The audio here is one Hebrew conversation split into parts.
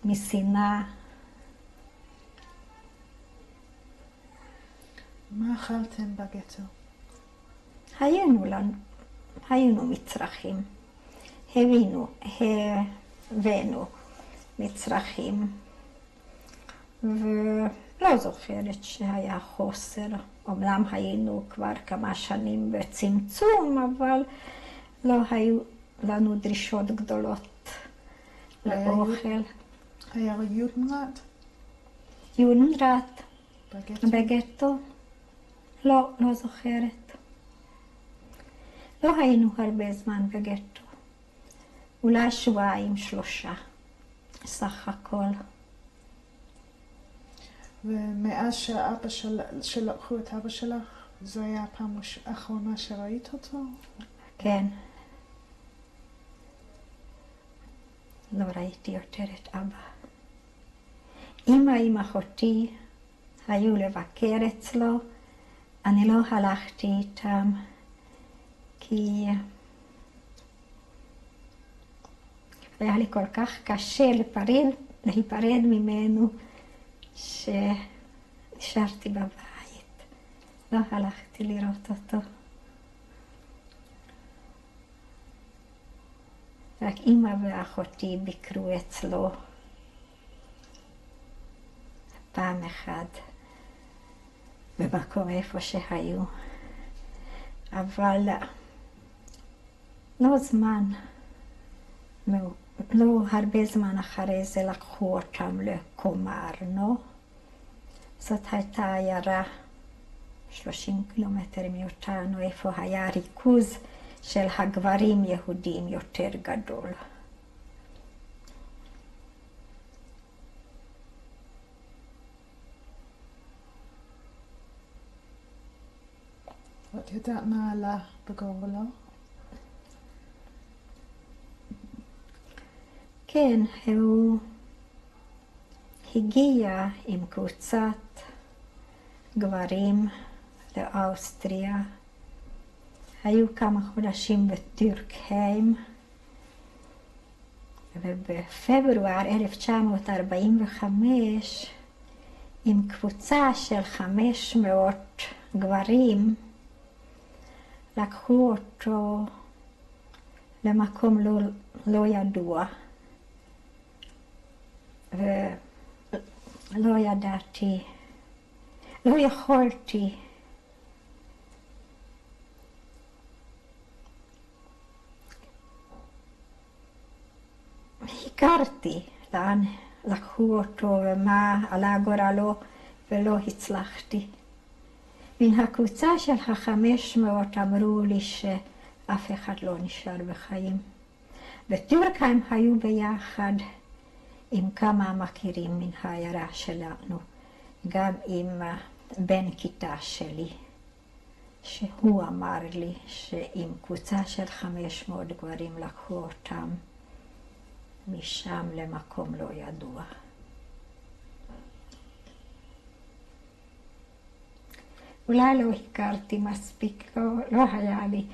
משנאה. מה אכלתם בגטו? היינו מצרכים. הבאנו מצרכים. ולא זוכרת שהיה חוסר. אומנם היינו כבר כמה שנים בצמצום, אבל לא היו לנו דרישות גדולות לאוכל. היה יודנראט? יודנראט בגטו? בגטו? לא זוכרת. לא היינו הרבה זמן בגטו. אולי 2-3 סך הכל. ומאז שלקחו את אבא שלך, זו היה הפעם האחרונה שראית אותו? כן. לא ראיתי יותר את אבא. אמא עם אחותי היו לבקר אצלו. אני לא הלכתי איתם, כי היה לי כל כך קשה להיפרד ממנו, שנשארתי בבית. לא הלכתי לראות אותו. רק אמא ואחותי ביקרו אצלו פעם אחת במקום איפה שהיו. אבל לא הרבה זמן אחרי זה לקחו אותם לקומרנו. זאת הייתה עיירה 30 קילומטר מאותנו, איפה היה ריכוז של הגברים יהודים יותר גדול. את יודעת מה עלה בגורלו? כן, הוא הגיע עם קבוצת גברים לאוסטריה. היו כמה חודשים בטורקהיים, ובפברואר 1945 עם קבוצה של 500 גברים לקחו אותו למקום לא ידוע. ולא ידעתי, לא יכולתי הכרתי לאן לקחו אותו ומה עלה גורלו, ולא הצלחתי. מן הקבוצה של 500 אמרו לי שאף אחד לא נשאר בחיים. בטורקהיים היו ביחד עם כמה מכירים מן העיירה שלנו, גם עם בן כיתה שלי, שהוא אמר לי שעם קבוצה של 500 גברים לקחו אותם משם למקום לא ידוע. אולי לא הכרתי מספיק, לא היה לי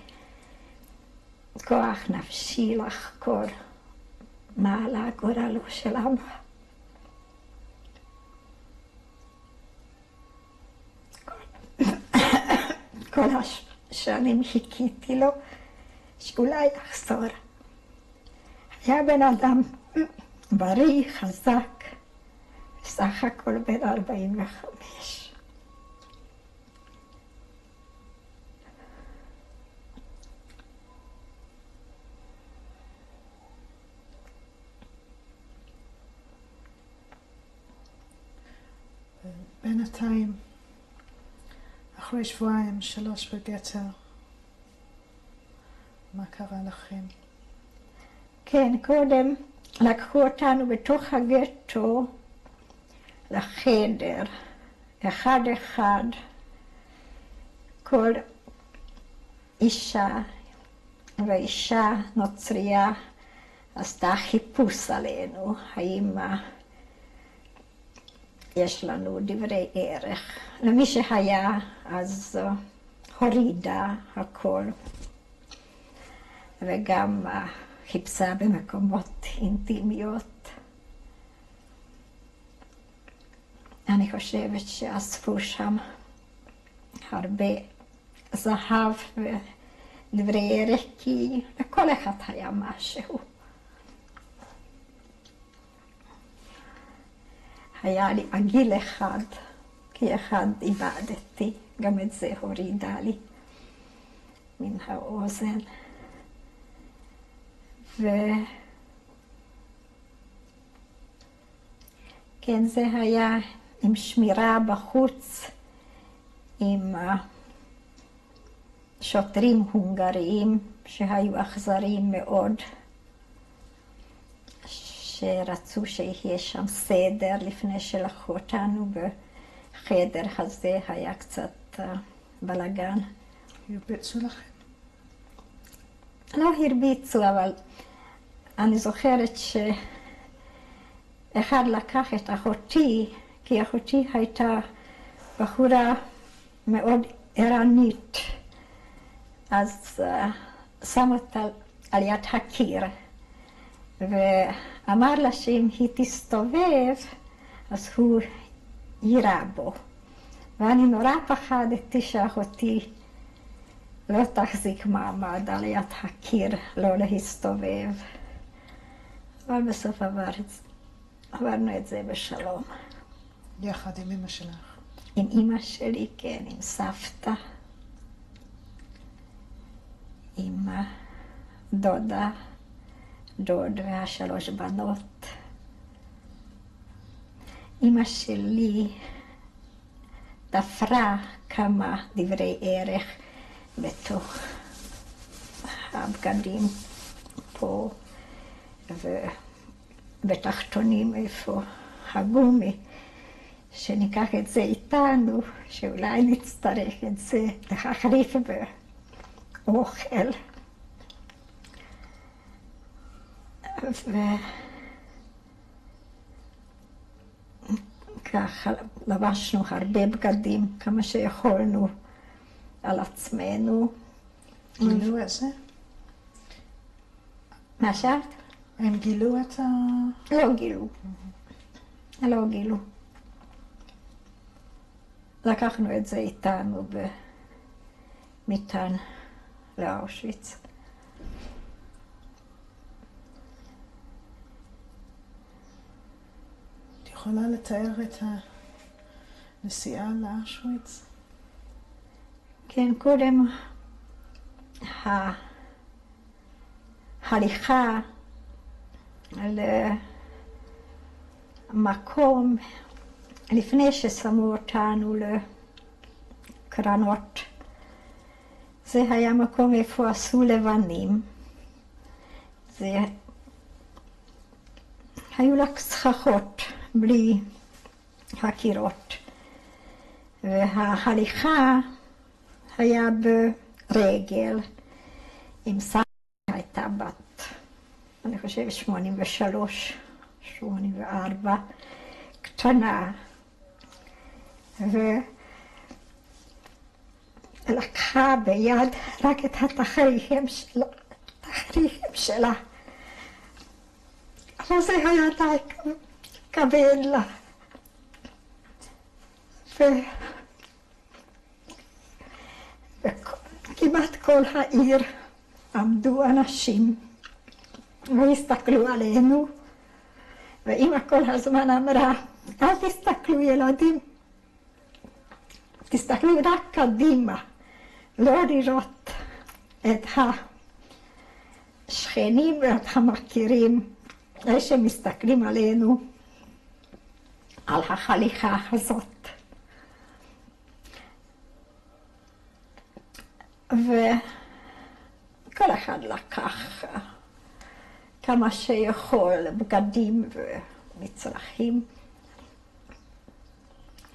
כוח נפשי לחקור מה עלה גורלו של אבא. כל השנים חיכיתי לו שאולי יחזור. היה בן אדם בריא, חזק, בסך הכל בן 45. בינתיים, אחרי 2-3 בגטו, מה קרה לכם? כן, קודם לקחו אותנו בתוך הגטו לחדר, אחד. כל אישה ואישה נוצריה עשתה חיפוש עלינו, האם יש לנו דברי ערך. למי שהיה אז הורידה הכל, וגם חיפשה במקומות אינטימיות. אני חושבת שאספו שם הרבה זהב ודברי ערך, כי לכל אחד היה משהו. היה לי עגיל אחד, כי אחד איבדתי, גם את זה הורידה לי מן האוזן. כן, זה היה עם שמירה בחוץ, עם שוטרים הונגריים שהיו אכזריים מאוד, שרצו שיהיה שם סדר לפני שלקחו אותנו. בחדר הזה היה קצת בלגן. הרביצו לכם? לא הרביצו, אבל אני זוכרת שאחד לקח את אחותי, כי אחותי הייתה בחורה מאוד ערנית, אז שם אותה על יד הקיר ואמר לה שאם היא תסתובב אז הוא יירה בו, ואני נורא פחדתי שאחותי לא תחזיק מעמד על יד הקיר, לא להסתובב. אבל בסוף עברנו את זה בשלום. יחד עם אמא שלך? עם אמא שלי, כן, עם סבתא, עם דודה, דוד והשלוש בנות. אמא שלי תפרה כמה דברי ערך בתוך הבגדים פה ובתחתונים איפה הגומי, שניקח את זה איתנו, שאולי נצטרך את זה להחליף באוכל. וככה לבשנו הרבה בגדים, כמה שיכולנו על עצמנו. גילו את זה? מה שאלת? הם גילו את ה... לא גילו. לא גילו. לקחנו את זה איתנו במטען לאושוויץ. את יכולה לתאר את הנסיעה לאושוויץ? כן, קודם ההליכה למקום לפני ששמו אותנו לקרנות. זה היה מקום איפה עשו לבנים. זה היו לך סככות בלי הקירות, וההליכה היה ברגל. עם סבתא הייתה בת, אני חושבת 83, 84, קטנה, ולקחה ביד רק את התחריכים שלה. אבל זה היה די כבד לה. וכמעט כל העיר עמדו אנשים והסתכלו עלינו, ואמא כל הזמן אמרה, אל תסתכלו ילדים, תסתכלו רק קדימה, לא לראות את השכנים ואת המכירים, אלה שמסתכלים עלינו, על ההליכה הזאת. וכל אחד לקח כמה שיכול, בגדים ומצרכים.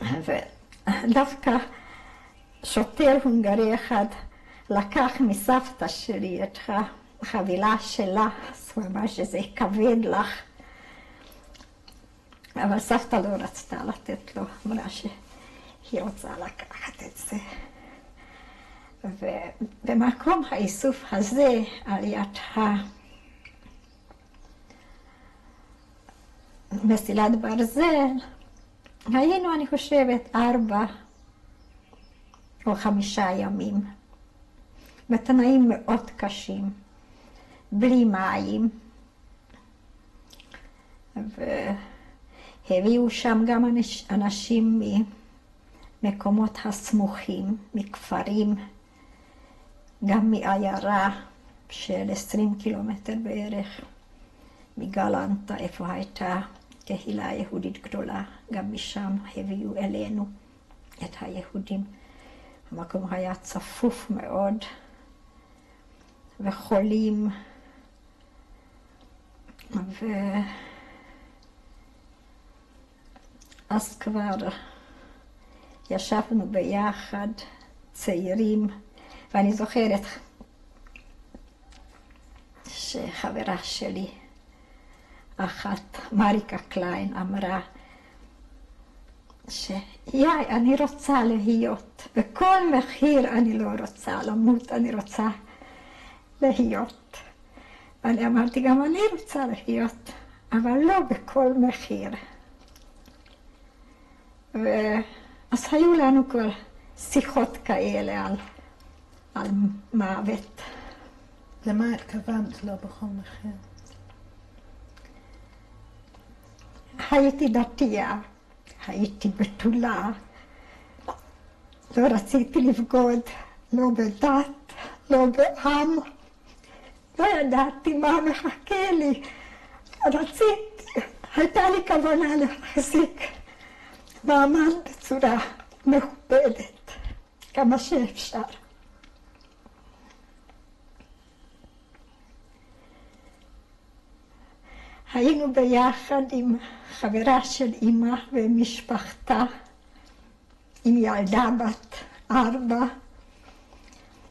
ודווקא שוטר הונגרי אחד לקח מסבתא שלי את החבילה שלה, אז הוא אמר שזה כבד לך. אבל סבתא לא רצתה לתת לו, אמרה שהיא רוצה לקחת את זה. ובמקום האיסוף הזה, על יד מסילת ברזל, היינו, אני חושבת, 4 או 5 ימים, בתנאים מאוד קשים, בלי מים, והביאו שם גם אנשים ממקומות הסמוכים, מכפרים, גם מעיירה של 20 קילומטר בערך, מגלנטה, איפה הייתה קהילה יהודית גדולה, גם משם הביאו אלינו את היהודים. המקום היה צפוף מאוד, וחולים, ואז כבר ישבנו ביחד, צעירים, ואני זוכרת שחברה שלי, אחת, מריקה קליין, אמרה אני רוצה להיות, בכל מחיר אני לא רוצה למות, אני רוצה להיות. ואני אמרתי, גם אני רוצה להיות, אבל לא בכל מחיר. אז היו לנו כבר שיחות כאלה על מוות. למה התכוונת לא בכל מחיר? הייתי דתייה, הייתי בתולה, לא רציתי לבגוד, לא בדת, לא בעם, לא ידעתי מה מחכה לי. רציתי, הייתה לי כוונה להחזיק מעמד בצורה מכובדת, כמה שאפשר. היינו ביחד עם חברה של אמא ומשפחתה, עם ילדה בת 4,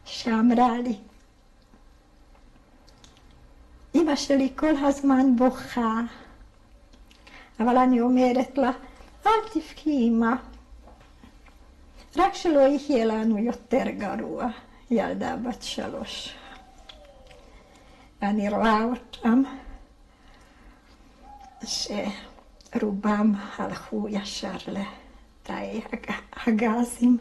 שאמרה לי, אמא שלי כל הזמן בוכה, אבל אני אומרת לה, אל תבכי אמא, רק שלא יהיה לנו יותר גרוע, ילדה בת 3. ואני רואה אותם, שרובם הלכו ישר לתאי הגזים.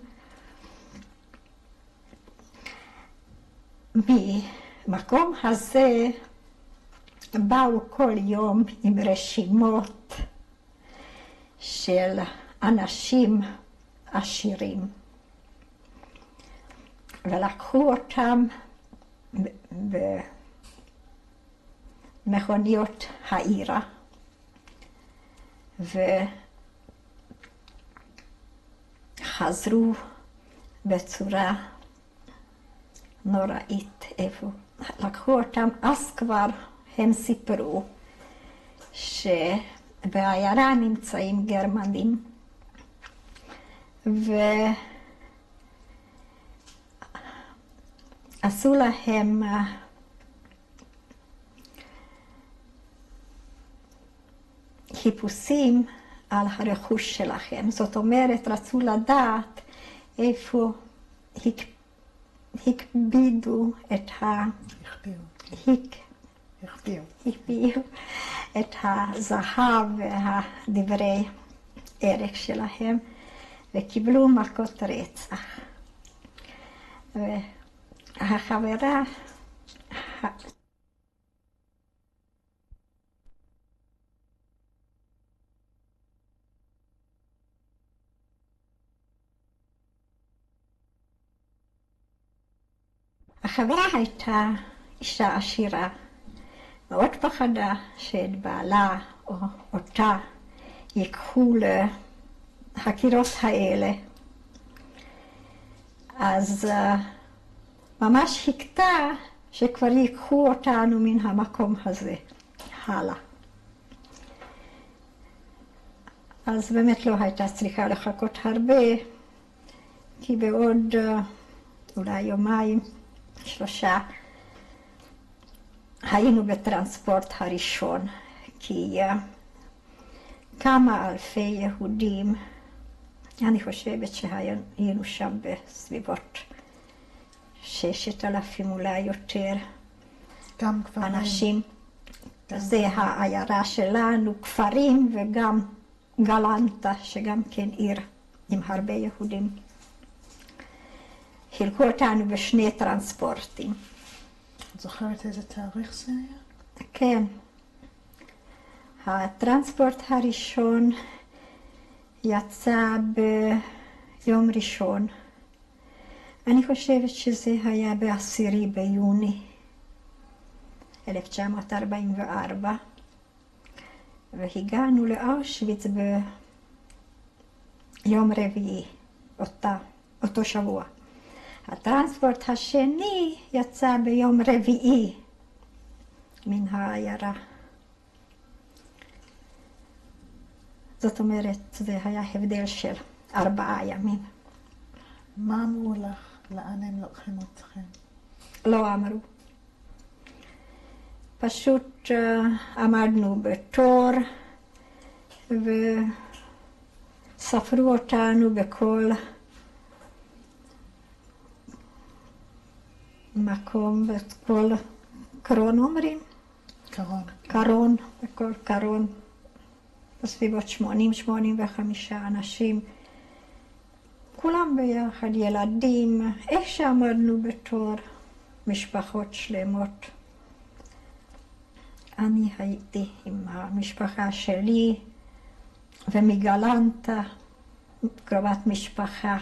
ממקום הזה באו כל יום עם רשימות של אנשים עשירים, ולקחו אותם במכוניות העירה, וחזרו בצורה נוראית. איפה לקחו אותם, אז כבר הם סיפרו שבעיירה נמצאים גרמנים, ועשו להם חיפושים על הרכוש שלכם. זאת אומרת, רצו לדעת איפה הקבידו את החביאו את הזהב והדברי ערך שלהם, וקיבלו מכות רצח. והחברה החברה הייתה אישה עשירה, מאוד פחדה שאת בעלה או אותה ייקחו לחקירות האלה. אז ממש חיכתה שכבר ייקחו אותנו מן המקום הזה הלאה. אז באמת לא הייתה צריכה לחכות הרבה, כי בעוד אולי יומיים, 3, היינו בטרנספורט הראשון, כי כמה אלפי יהודים, אני חושבת שהיינו שם בסביבות 6,000 אולי יותר אנשים. זה העיירה שלנו, כפרים וגם גלנטה, שגם כן עיר עם הרבה יהודים. חילקו אותנו בשני טרנספורטים. את זוכרת איזה תאריך זה היה? כן. הטרנספורט הראשון יצא ביום ראשון. אני חושבת שזה היה ב10 ביוני 1944, והגענו לאושוויץ ביום רביעי, אותו שבוע. הטרנספורט השני יצא ביום רביעי מן העיירה. זאת אומרת, זה היה הבדל של 4 ימים. מה אמרו לך? לאן הם לוקחים אתכם? לא אמרו. פשוט עמדנו בתור וספרו אותנו בכל מקום, בכל קרון אומרים? קרון, בכל קרון. בסביבות 80-85 אנשים. כולם ביחד, ילדים, איך שעמדנו בתור, משפחות שלמות. אני הייתי עם המשפחה שלי, ומגלנטה, קרובת משפחה,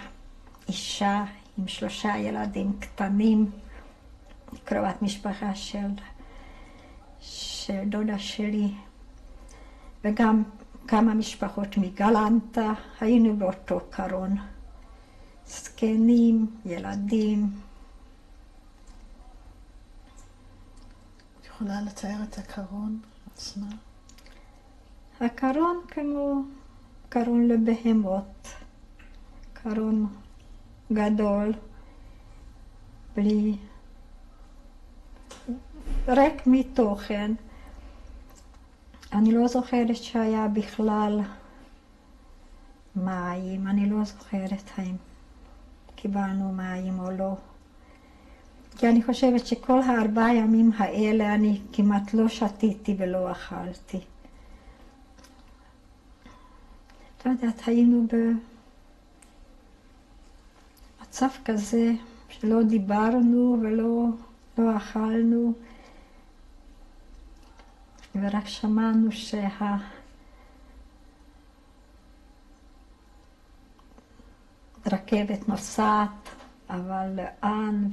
אישה עם 3 ילדים קטנים, קרובת משפחה של דודה שלי, וגם כמה משפחות מגלנטה, היינו באותו קרון. זקנים, ילדים. את יכולה לתאר את הקרון עצמה? הקרון כמו קרון לבהמות, קרון גדול, בלי, ריק מתוכן. אני לא זוכרת שהיה בכלל מים, אני לא זוכרת האם קיבלנו מים או לא. כי אני חושבת שכל 4 ימים האלה אני כמעט לא שתיתי ולא אכלתי. לא יודעת, היינו במצב כזה שלא דיברנו ולא אכלנו. ורק שמענו שהרכבת נוסעת, אבל לאן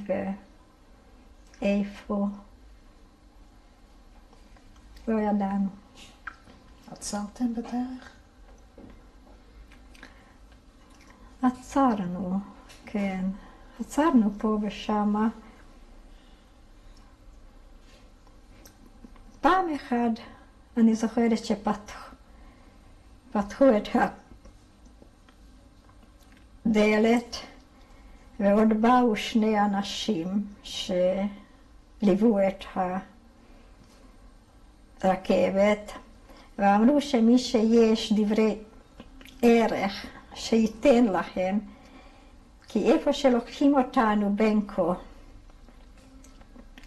ואיפה לא ידענו. עצרתם בדרך? עצרנו, כן. עצרנו פה ושמה. פעם אחת אני זוכרת שפתחו את הדלת ועוד באו 2 אנשים שליוו את הרכבת ואמרו שמי שיש דברי ערך שייתן להם, כי איפה שלוקחים אותנו בין כה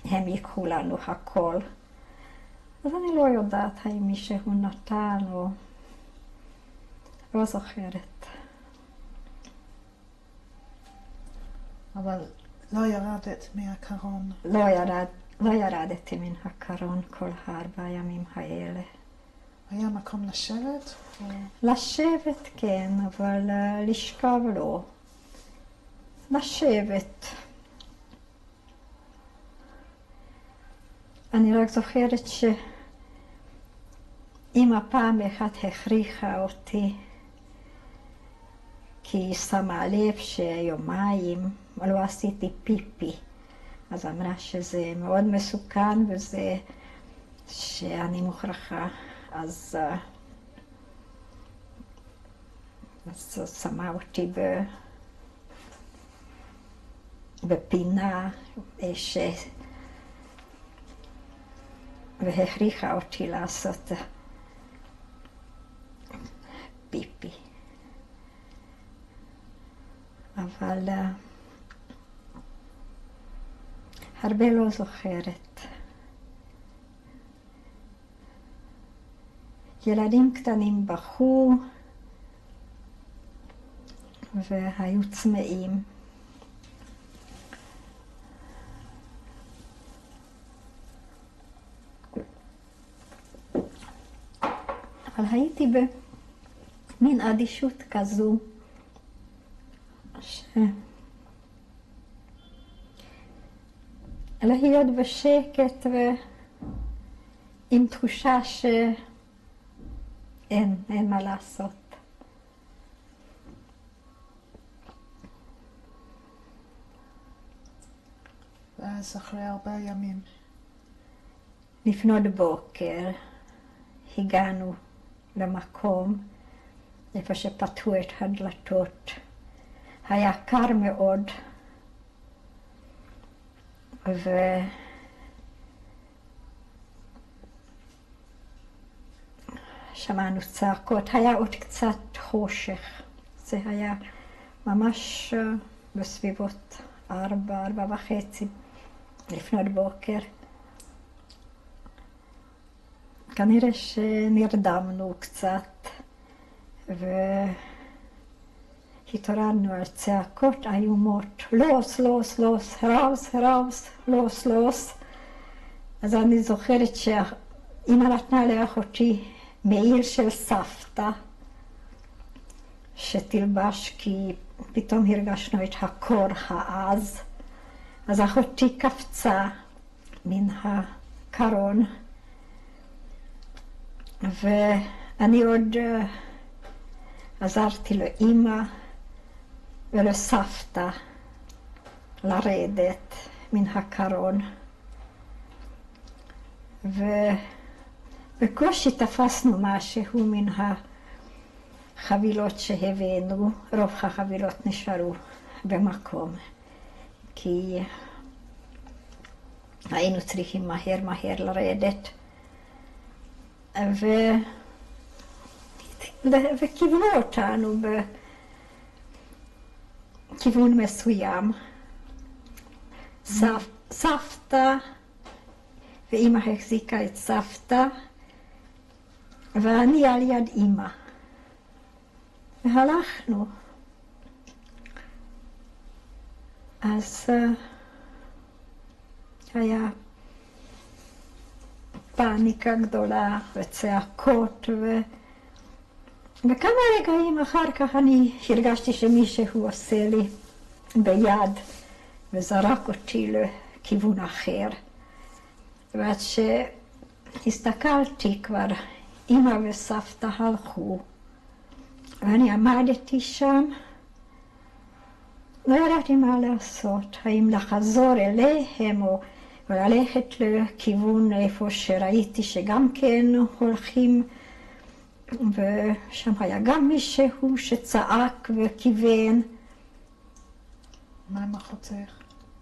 הם ייקחו לנו הכל. אז אני לא יודעת האם מישהו נתן או לא זוכרת. אבל לא ירדת מהקרון. לא ירדתי מן הקרון כל 4 ימים האלה. היה מקום לשבת? או... לשבת כן, אבל לשכב לא. לשבת. אני רק זוכרת שאמא פעם אחת הכריחה אותי, כי היא שמה לב שיומיים לא עשיתי פיפי. אז אמרה שזה מאוד מסוכן וזה שאני מוכרחה. אז שמה אותי בפינה והכריחה אותי לעשות פיפי. אבל הרבה לא זוכרת. ילדים קטנים בכו, והיו צמאים. אבל הייתי במין אדישות כזו, להיות בשקט ועם תחושה שאין מה לעשות. ואז אחרי 4 ימים. לפנות בוקר הגענו למקום איפה שפתחו את הדלתות. היה קר מאוד, ושמענו צעקות. היה עוד קצת חושך. זה היה ממש בסביבות 4:30 לפנות בוקר. כנראה שנרדמנו קצת והתעוררנו על צעקות איומות. לוס, לוס, לוס, ראוס, ראוס, לוס, לוס. אז אני זוכרת שאמא נתנה לאחותי מעיל של סבתא שתלבש, כי פתאום הרגשנו את הקור העז. אז אחותי קפצה מן הקרון, ואני עוד עזרתי לאמא ולסבתא לרדת מן הקרון, ובקושי תפסנו משהו מן החבילות שהבאנו. רוב החבילות נשארו במקום, כי היינו צריכים מהר לרדת. וכיוונו אותנו בכיוון מסוים. סבתא ואמא החזיקה את סבתא ואני על יד אמא, והלכנו. אז היה פאניקה גדולה וצעקות, וכמה רגעים אחר כך אני הרגשתי שמישהו עושה לי ביד וזרק אותי לכיוון אחר. ועד שהסתכלתי כבר אמא וסבתא הלכו, ואני עמדתי שם, לא ידעתי מה לעשות, האם לחזור אליהם או וללכת לכיוון איפה שראיתי שגם כן הולכים, ושם היה גם מישהו שצעק וכיוון. מה עם אחותך?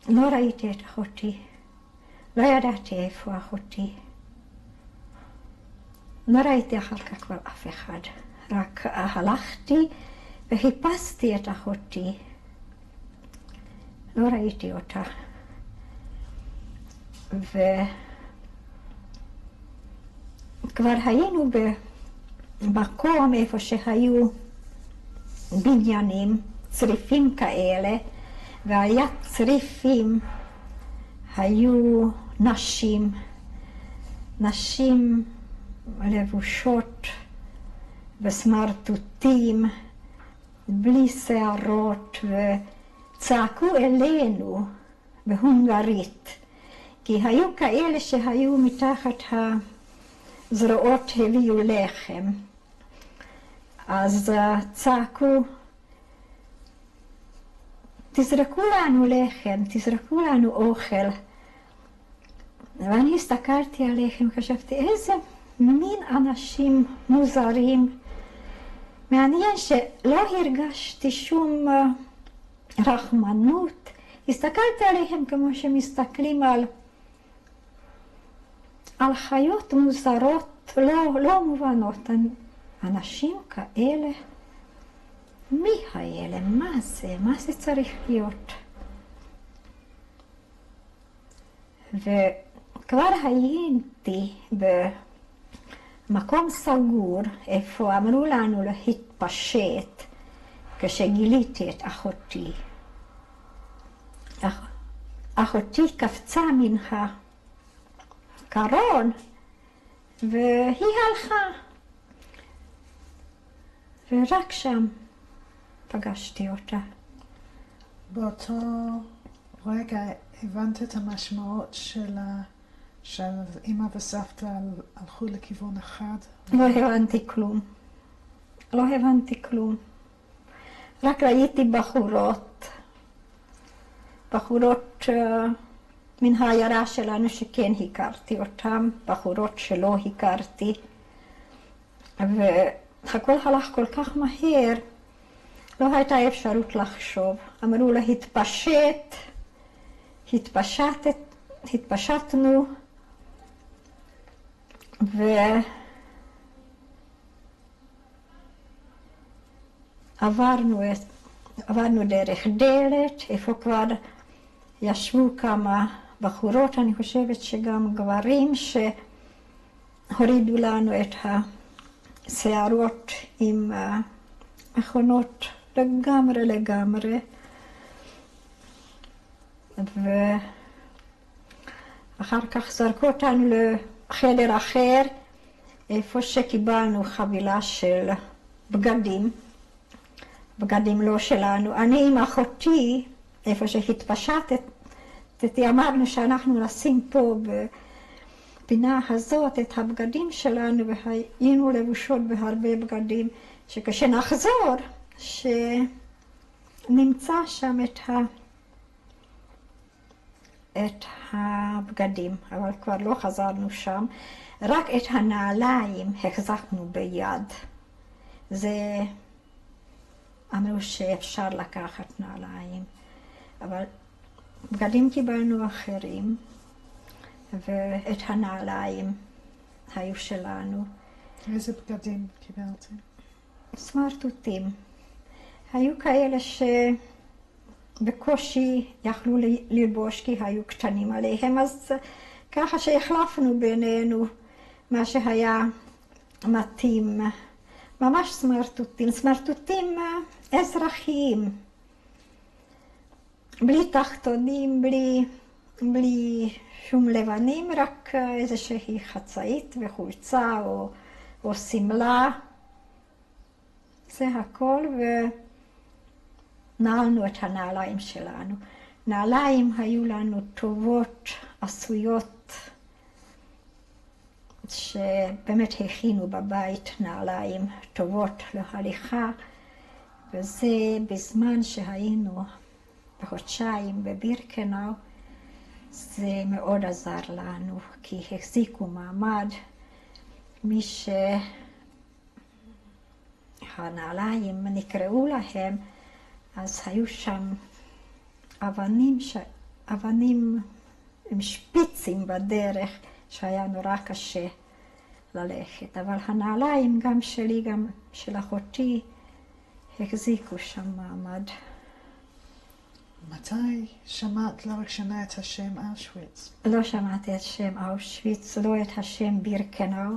לא ראיתי את אחותי, לא ידעתי איפה אחותי. לא ראיתי אחר כך כבר אף אחד, רק הלכתי וחיפשתי את אחותי. לא ראיתי אותה. וכבר היינו במקום איפה שהיו בניינים, צריפים כאלה, ועל יד צריפים היו נשים לבושות בסמרטוטים, בלי שערות, וצעקו אלינו בהונגרית. כי היו כאלה שהיו מתחת הזרועות הביאו לחם. אז צעקו, תזרקו לנו לחם, תזרקו לנו אוכל. ואני הסתכלתי עליכם וחשבתי, איזה מין אנשים מוזרים. מעניין שלא הרגשתי שום רחמנות. הסתכלתי עליהם כמו שמסתכלים על חיות מוזרות, לא מובנות. אנשים כאלה, מי האלה? מה זה צריך להיות? וכבר הייתי במקום סגור, איפה אמרו לנו להתפשט, כשגיליתי את אחותי. אחותי קפצה מן הקרון והיא הלכה. ורק שם פגשתי אותה. באותו רגע הבנת את המשמעות של אמא וסבתא הלכו לכיוון אחד? לא הבנתי כלום. לא הבנתי כלום. רק ראיתי בחורות מן העיירה שלנו שכן הכרתי אותם, בחורות שלא הכרתי. והכל הלך כל כך מהר, לא הייתה אפשרות לחשוב. אמרו לה, התפשטנו, עברנו דרך דלת, איפה כבר ישבו כמה בחורות, אני חושבת שגם גברים, שהורידו לנו את השערות עם מכונות לגמרי. ואחר כך זרקו אותנו לחדר אחר, איפה שקיבלנו חבילה של בגדים לא שלנו. אני עם אחותי, איפה שהתפשטתי, אמרנו שאנחנו נשים פה בפינה הזאת את הבגדים שלנו, והיינו לבושות בהרבה בגדים, שכשנחזור, שנמצא שם את הבגדים, אבל כבר לא חזרנו שם, רק את הנעליים החזקנו ביד. זה אמרו שאפשר לקחת נעליים, אבל בגדים קיבלנו אחרים, ואת הנעליים היו שלנו. איזה בגדים קיבלתם? סמרטוטים. היו כאלה שבקושי יכלו ללבוש כי היו קטנים עליהם, אז ככה שהחלפנו בינינו מה שהיה מתאים. ממש סמרטוטים אזרחיים. בלי תחתונים, בלי שום לבנים, רק איזושהי חצאית וחולצה או סמלה. זה הכל, ונעלנו את הנעליים שלנו. נעליים היו לנו טובות, עשויות, שבאמת הכינו בבית נעליים טובות להליכה, וזה בזמן שהיינו בחודשיים בבירקנאו, זה מאוד עזר לנו, כי החזיקו מעמד. מי שהנעליים נקראו להם, אז היו שם אבנים עם שפיצים בדרך, שהיה נורא קשה ללכת. אבל הנעליים, גם שלי, גם של אחותי, החזיקו שם מעמד. מתי שמעת לראשונה את השם אושוויץ? לא שמעתי את השם אושוויץ, לא את השם בירקנאו.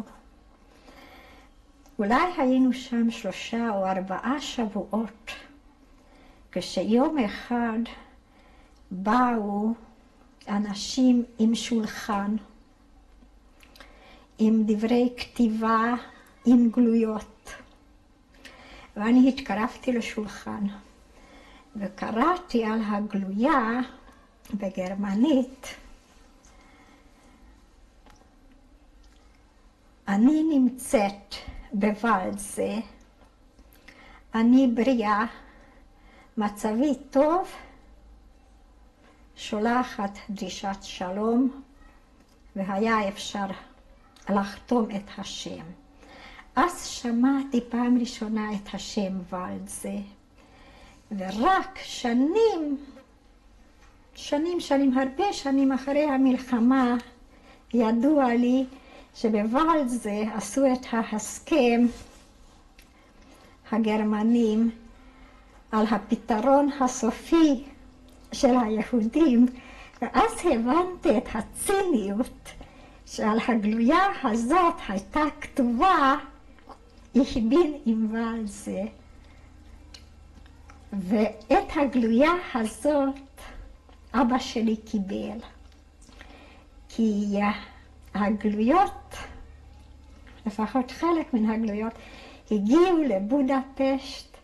אולי היינו שם 3 או 4 שבועות, כשיום אחד באו אנשים עם שולחן, עם דברי כתיבה, עם גלויות. ואני התקרבתי לשולחן, וקראתי על הגלויה בגרמנית, אני נמצאת בוואלזה, אני בריאה, מצבי טוב, שולחת דרישת שלום, והיה אפשר לחתום את השם. אז שמעתי פעם ראשונה את השם וואלזה, ורק הרבה שנים אחרי המלחמה, ידוע לי שבוואלזה עשו את ההסכם הגרמנים על הפתרון הסופי של היהודים, ואז הבנתי את הציניות שעל הגלויה הזאת הייתה כתובה Ich bin im Waldsee. ואת הגלויה הזאת אבא שלי קיבל. כי הגלויות, לפחות חלק מן הגלויות, הגיעו לבודפשט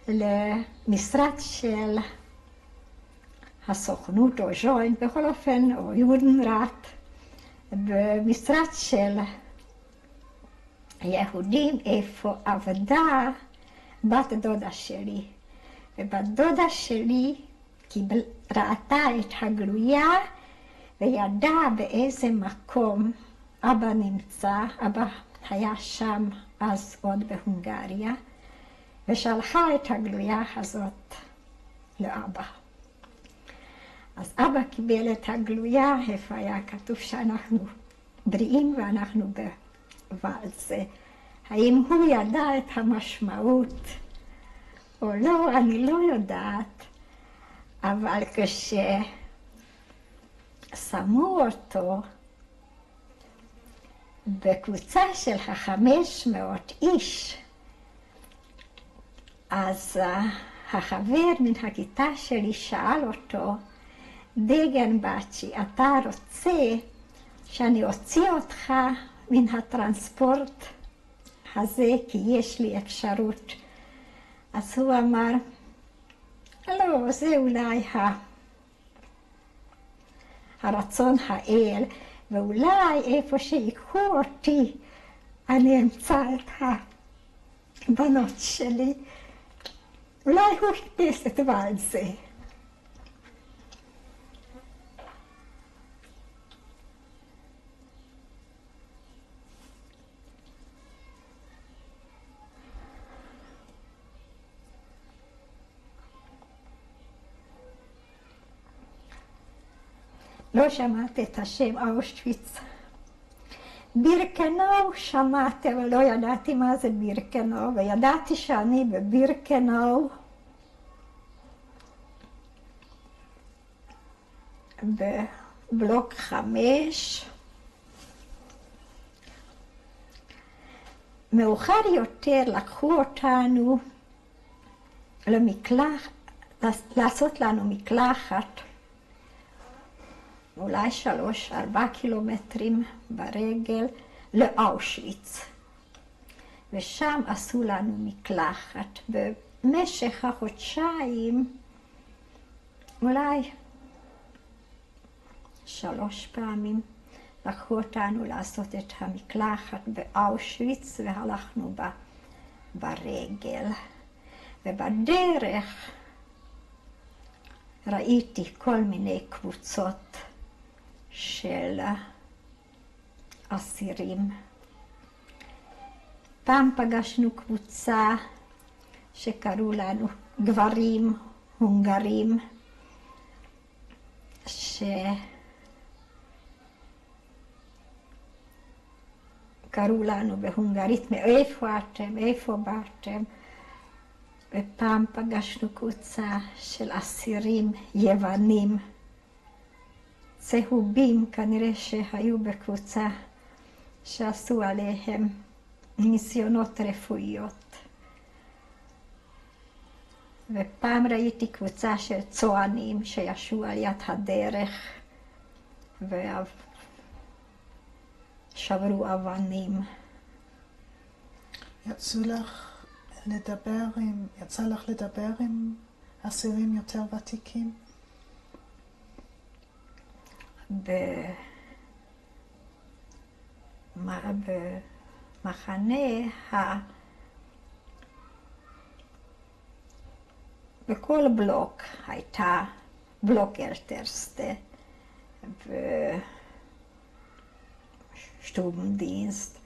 למשרד של הסוכנות או ז'וינט, בכל אופן, או יודנראט, במשרד של יהודים, איפה עבדה בת דודה שלי. ובת דודה שלי ראתה את הגלויה וידעה באיזה מקום אבא נמצא. אבא היה שם אז עוד בהונגריה, ושלחה את הגלויה הזאת לאבא. אז אבא קיבל את הגלויה, איפה היה כתוב שאנחנו בריאים ואנחנו בוואלזה. האם הוא ידע את המשמעות או לא, אני לא יודעת, אבל כששמו אותו בקבוצה של 500 איש, אז החבר מן הכיתה שלי שאל אותו, דגן בצ'י, אתה רוצה שאני אוציא אותך מן הטרנספורט הזה, כי יש לי אפשרות. אז הוא אמר, לא, זה אולי הרצון האל, ואולי איפה שיקחו אותי, אני אמצא את הבנות שלי. אולי הוא חיפש את וואלזה. לא שמעתי את השם אושוויץ. בירקנאו שמעתי, אבל לא ידעתי מה זה בירקנאו, וידעתי שאני בבירקנאו, בבלוק 5. מאוחר יותר לקחו אותנו לעשות לנו מקלחת, אולי 3-4 קילומטרים ברגל לאושוויץ. ושם עשו לנו מקלחת. במשך החודשיים, אולי 3 פעמים, לקחו אותנו לעשות את המקלחת באושוויץ, והלכנו ברגל. ובדרך ראיתי כל מיני קבוצות של אסירים. פעם פגשנו קבוצה שקראו לנו גברים הונגרים, שקראו לנו בהונגרית, מאיפה אתם, איפה באתם. ופעם פגשנו קבוצה של אסירים יוונים, צהובים, כנראה שהיו בקבוצה שעשו עליהם ניסיונות רפואיות. ופעם ראיתי קבוצה של צוענים שישבו על יד הדרך ושברו אבנים. יצא לך לדבר עם אסירים יותר ותיקים? במחנה, בכל בלוק הייתה בלוק אלטרסטה ושטובנדינסט.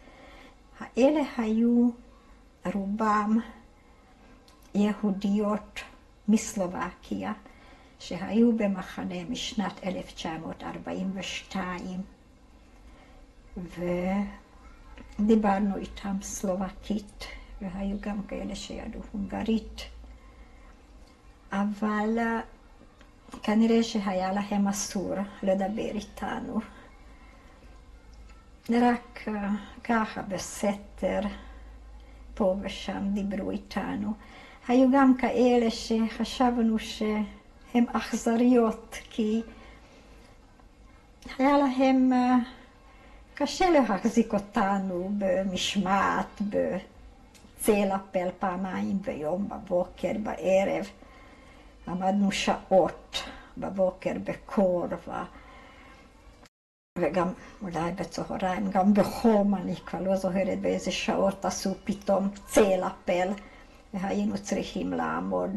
האלה היו רובם יהודיות מסלובקיה, שהיו במחנה משנת 1942, ודיברנו איתם סלובקית, והיו גם כאלה שידעו הונגרית, אבל כנראה שהיה להם אסור לדבר איתנו. רק ככה בסתר, פה ושם דיברו איתנו. היו גם כאלה שחשבנו שהן אכזריות, כי היה להם קשה להחזיק אותנו במשמעת, בצל אפל פעמיים ביום, בבוקר, בערב. עמדנו שעות בבוקר בקור, וגם אולי בצהריים, גם בחום, אני כבר לא זוכרת באיזה שעות עשו פתאום צל אפל, והיינו צריכים לעמוד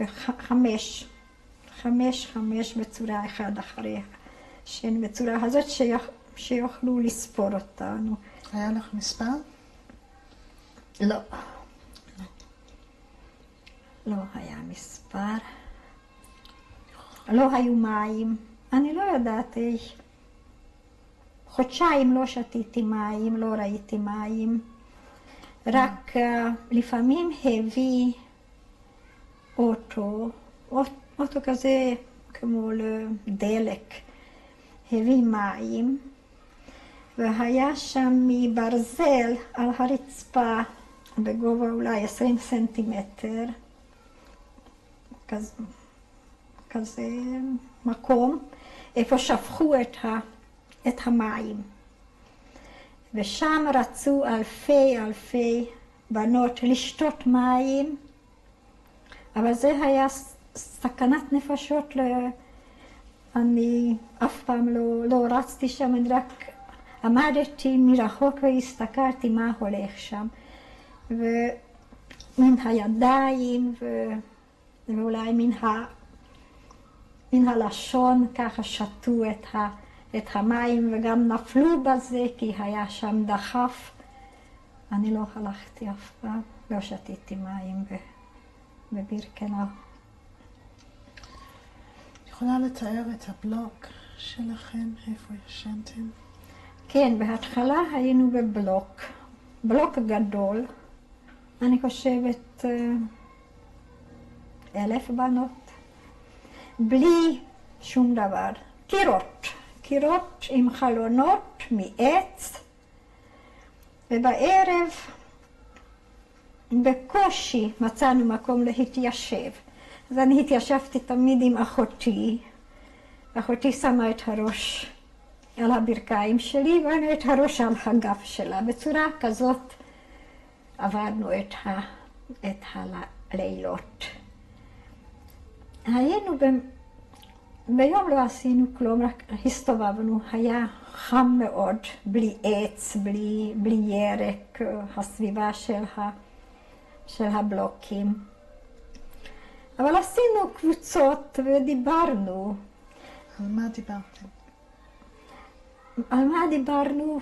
בחמש בצורה אחד אחרי השני, בצורה הזאת שיוכלו לספור אותנו. היה לך מספר? לא. לא היה מספר. לא היו מים. אני לא יודעת איך. חודשיים לא שתיתי מים, לא ראיתי מים. רק לפעמים הביא אוטו כזה כמו לדלק, הביא מים, והיה שם מברזל על הרצפה בגובה אולי 20 סנטימטר, כזה מקום, איפה שפכו את המים. ושם רצו אלפי בנות לשתות מים, אבל זה היה סכנת נפשות. אני אף פעם לא רצתי שם, אני רק עמדתי מרחוק והסתכלתי מה הולך שם. ומן הידיים ואולי מן הלשון ככה שתו את המים, וגם נפלו בזה כי היה שם דחף. אני לא הלכתי אף פעם, לא שתיתי מים בבירקנאו. יכולה לתאר את הבלוק שלכם, איפה ישנתם? כן, בהתחלה היינו בבלוק גדול, אני חושבת 1,000 בנות, בלי שום דבר, קירות עם חלונות מעץ, ובערב בקושי מצאנו מקום להתיישב. אז אני התיישבתי תמיד עם אחותי. אחותי שמה את הראש על הברכיים שלי ואני את הראש על הגב שלה. בצורה כזאת עברנו את הלילות. היינו ביום לא עשינו כלום, רק הסתובבנו, היה חם מאוד, בלי עץ, בלי ירק, הסביבה של הבלוקים. אבל עשינו קבוצות ודיברנו. על מה דיברתם? על מה דיברנו?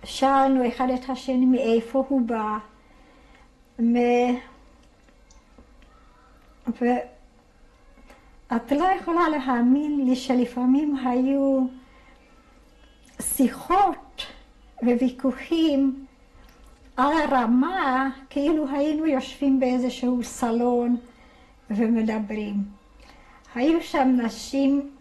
שאלנו אחד את השני מאיפה הוא בא. ואת לא יכולה להאמין לי שלפעמים היו שיחות וויכוחים על הרמה, כאילו היינו יושבים באיזשהו סלון ומדברים. היו שם נשים,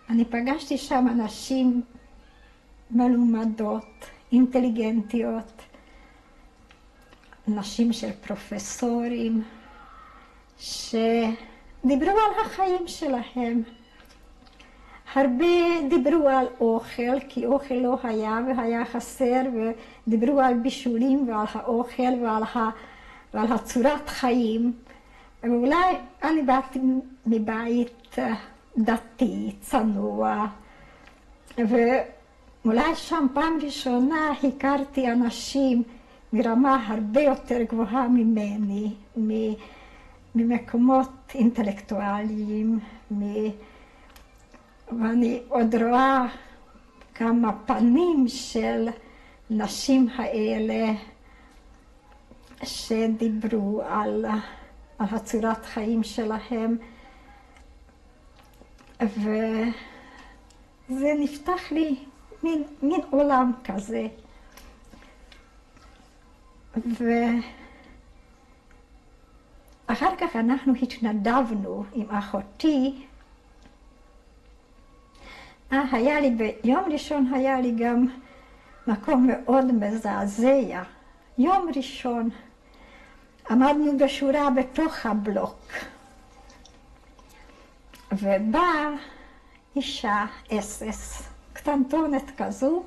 אני פגשתי שם נשים מלומדות, אינטליגנטיות, נשים של פרופסורים, שדיברו על החיים שלהם. הרבה דיברו על אוכל, כי אוכל לא היה והיה חסר, ודיברו על בישולים ועל האוכל ועל הצורת חיים. ואולי אני באתי מבית דתי, צנוע, ואולי שם פעם ראשונה הכרתי אנשים מרמה הרבה יותר גבוהה ממני, ממקומות אינטלקטואליים, ואני עוד רואה כמה פנים של נשים האלה שדיברו על הצורת חיים שלהם, וזה נפתח לי מין עולם כזה. ואחר כך אנחנו התנדבנו עם אחותי. היה לי ביום ראשון היה לי גם מקום מאוד מזעזע. יום ראשון עמדנו בשורה בתוך הבלוק, ובאה אישה אס-אס, קטנטונת כזו,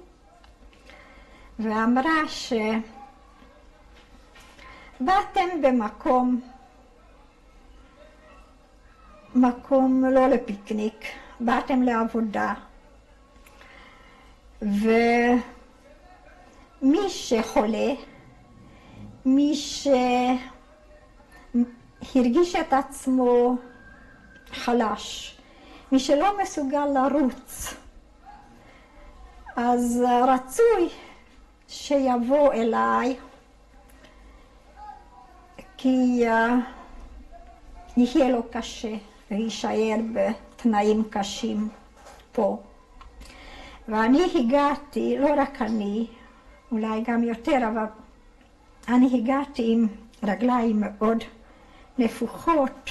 ואמרה שבאתם מקום לא לפיקניק, באתם לעבודה, ומי שחולה, מי שהרגיש את עצמו חלש, מי שלא מסוגל לרוץ, אז רצוי שיבוא אליי, כי יהיה לו קשה להישאר בתנאים קשים פה. ואני הגעתי, לא רק אני, אולי גם יותר, אבל אני הגעתי עם רגליים מאוד נפוחות,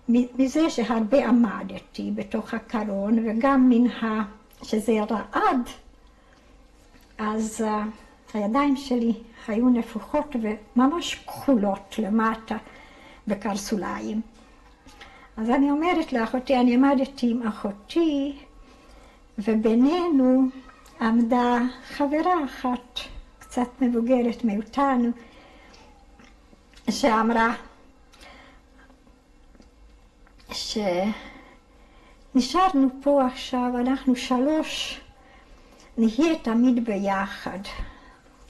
מזה שהרבה עמדתי בתוך הקרון, וגם שזה רעד, אז הידיים שלי היו נפוחות וממש כחולות למטה בקרסוליים. אז אני אומרת לאחותי, אני עמדתי עם אחותי, ובינינו עמדה חברה אחת, קצת מבוגרת מאותנו, שאמרה שנשארנו פה עכשיו, אנחנו 3, נהיה תמיד ביחד,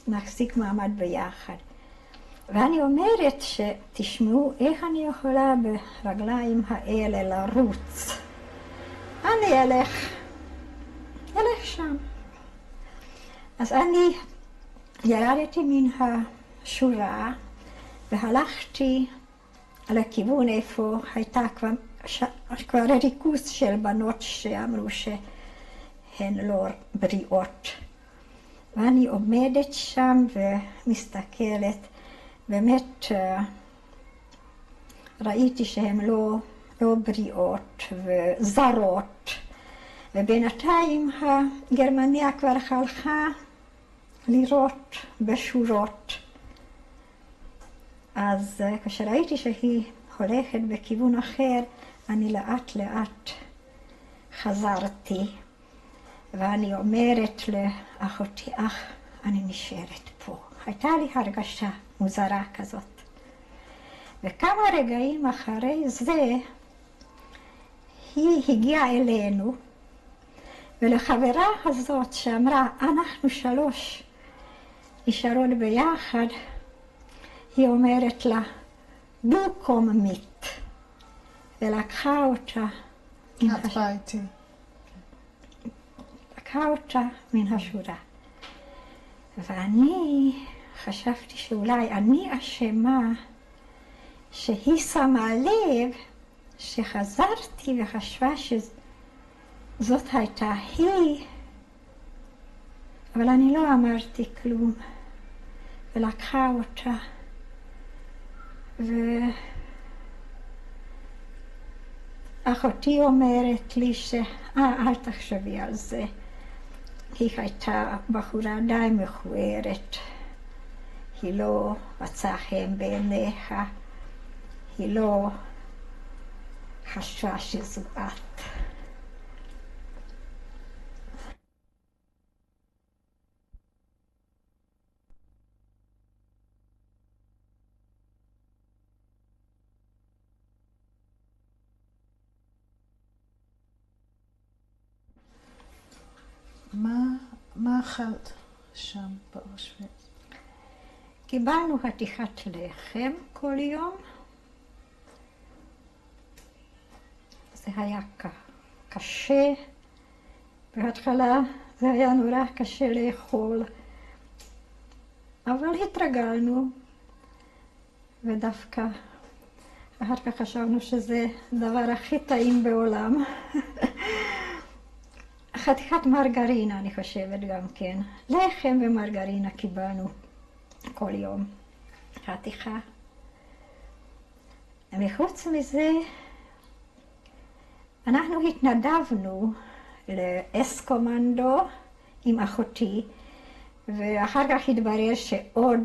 נחזיק מעמד ביחד. ואני אומרת שתשמעו איך אני יכולה ברגליים האלה לרוץ. אני אלך שם. אז אני ירדתי מן השורה והלכתי לכיוון איפה הייתה כבר ריכוז של בנות שאמרו שהן לא בריאות. ואני עומדת שם ומסתכלת, באמת ראיתי שהן לא בריאות וזרות, ובינתיים הגרמניה כבר הלכה לירות בשורות. אז כשראיתי שהיא הולכת בכיוון אחר, אני לאט לאט חזרתי, ואני אומרת לאחותי, אני נשארת פה. הייתה לי הרגשה מוזרה כזאת. וכמה רגעים אחרי זה, היא הגיעה אלינו, ולחברה הזאת שאמרה, אנחנו 3 נשארות ביחד, היא אומרת לה, דו קום מיט, ולקחה אותה. את איתי. לקחה אותה מן השורה. ואני חשבתי שאולי אני אשמה שהיא שמה לב שחזרתי וחשבה שזאת הייתה היא, אבל אני לא אמרתי כלום, ולקחה אותה. ואחותי אומרת לי אל תחשבי על זה. היא הייתה בחורה די מכוערת, היא לא מצאה חן בעיניה, היא לא חשבה שזו את. מה אכלת שם באושוויץ? קיבלנו חתיכת לחם כל יום. זה היה קשה. בהתחלה זה היה נורא קשה לאכול, אבל התרגלנו, ודווקא אחר כך חשבנו שזה הדבר הכי טעים בעולם. חתיכת מרגרינה, אני חושבת גם כן. לחם ומרגרינה קיבלנו כל יום, חתיכה. וחוץ מזה, אנחנו התנדבנו לאסקומנדו עם אחותי, ואחר כך התברר שעוד